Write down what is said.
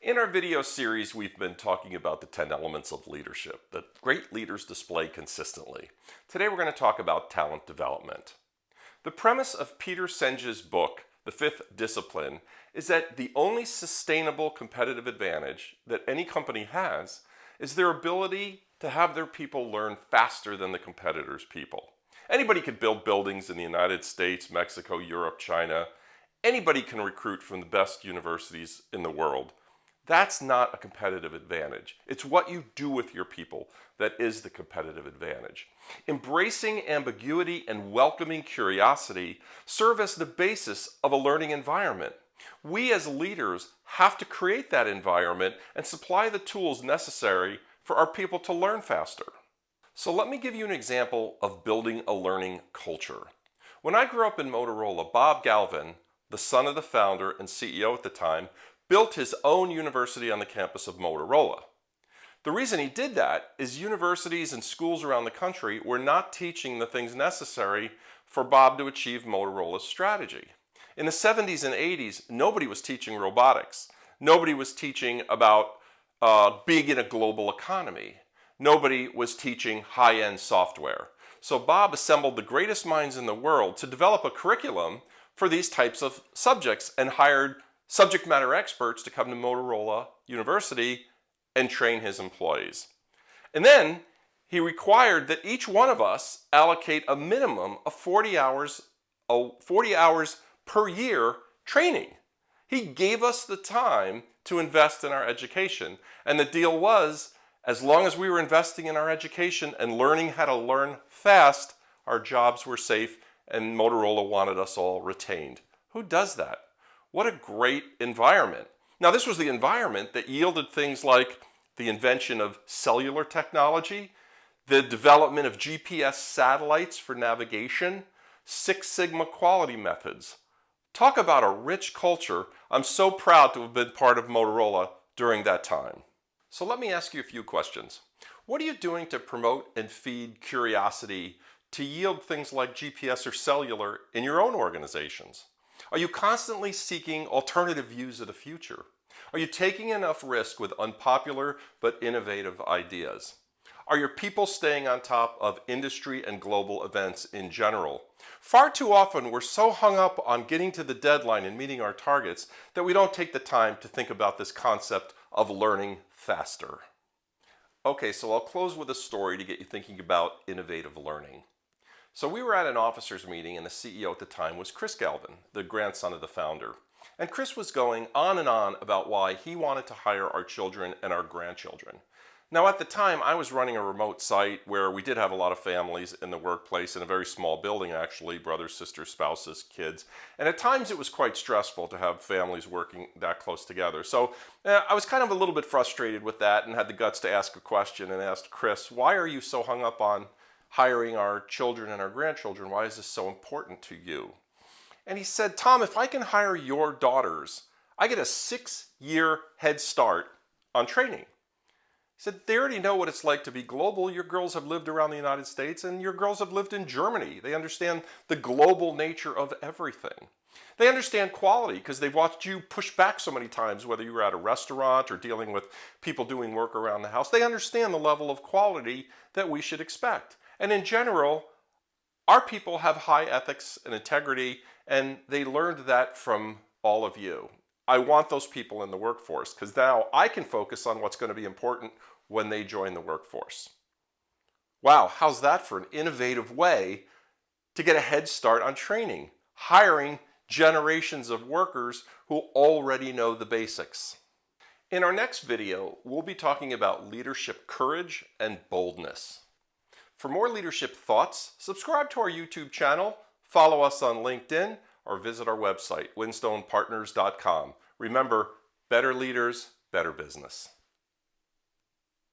In our video series, we've been talking about the 10 elements of leadership that great leaders display consistently. Today we're going to talk about talent development. The premise of Peter Senge's book, The Fifth Discipline, is that the only sustainable competitive advantage that any company has is their ability to have their people learn faster than the competitors' people. Anybody could build buildings in the United States, Mexico, Europe, China. Anybody can recruit from the best universities in the world. That's not a competitive advantage. It's what you do with your people that is the competitive advantage. Embracing ambiguity and welcoming curiosity serve as the basis of a learning environment. We as leaders have to create that environment and supply the tools necessary for our people to learn faster. So let me give you an example of building a learning culture. When I grew up in Motorola, Bob Galvin, the son of the founder and CEO at the time, built his own university on the campus of Motorola. The reason he did that is universities and schools around the country were not teaching the things necessary for Bob to achieve Motorola's strategy. In the 70s and 80s, nobody was teaching robotics. Nobody was teaching about being in a global economy. Nobody was teaching high-end software. So Bob assembled the greatest minds in the world to develop a curriculum for these types of subjects and hired subject matter experts to come to Motorola University and train his employees. And then he required that each one of us allocate a minimum of 40 hours per year training. He gave us the time to invest in our education. And the deal was, as long as we were investing in our education and learning how to learn fast, our jobs were safe and Motorola wanted us all retained. Who does that? What a great environment. Now, this was the environment that yielded things like the invention of cellular technology, the development of GPS satellites for navigation, Six Sigma quality methods. Talk about a rich culture. I'm so proud to have been part of Motorola during that time. So let me ask you a few questions. What are you doing to promote and feed curiosity to yield things like GPS or cellular in your own organizations? Are you constantly seeking alternative views of the future? Are you taking enough risk with unpopular but innovative ideas? Are your people staying on top of industry and global events in general? Far too often we're so hung up on getting to the deadline and meeting our targets that we don't take the time to think about this concept of learning faster. Okay, so I'll close with a story to get you thinking about innovative learning. So we were at an officers meeting and the CEO at the time was Chris Galvin, the grandson of the founder. And Chris was going on and on about why he wanted to hire our children and our grandchildren. Now at the time I was running a remote site where we did have a lot of families in the workplace in a very small building actually, brothers, sisters, spouses, kids. And at times it was quite stressful to have families working that close together. So I was kind of a little bit frustrated with that and had the guts to ask a question and asked Chris, why are you so hung up on hiring our children and our grandchildren? Why is this so important to you? And he said, Tom, if I can hire your daughters, I get a 6-year head start on training. He said, they already know what it's like to be global. Your girls have lived around the United States and your girls have lived in Germany. They understand the global nature of everything. They understand quality because they've watched you push back so many times, whether you were at a restaurant or dealing with people doing work around the house. They understand the level of quality that we should expect. And in general, our people have high ethics and integrity, and they learned that from all of you. I want those people in the workforce because now I can focus on what's going to be important when they join the workforce. Wow, how's that for an innovative way to get a head start on training? Hiring generations of workers who already know the basics. In our next video, we'll be talking about leadership courage and boldness. For more leadership thoughts, subscribe to our YouTube channel, follow us on LinkedIn, or visit our website, winstonepartners.com. Remember, better leaders, better business.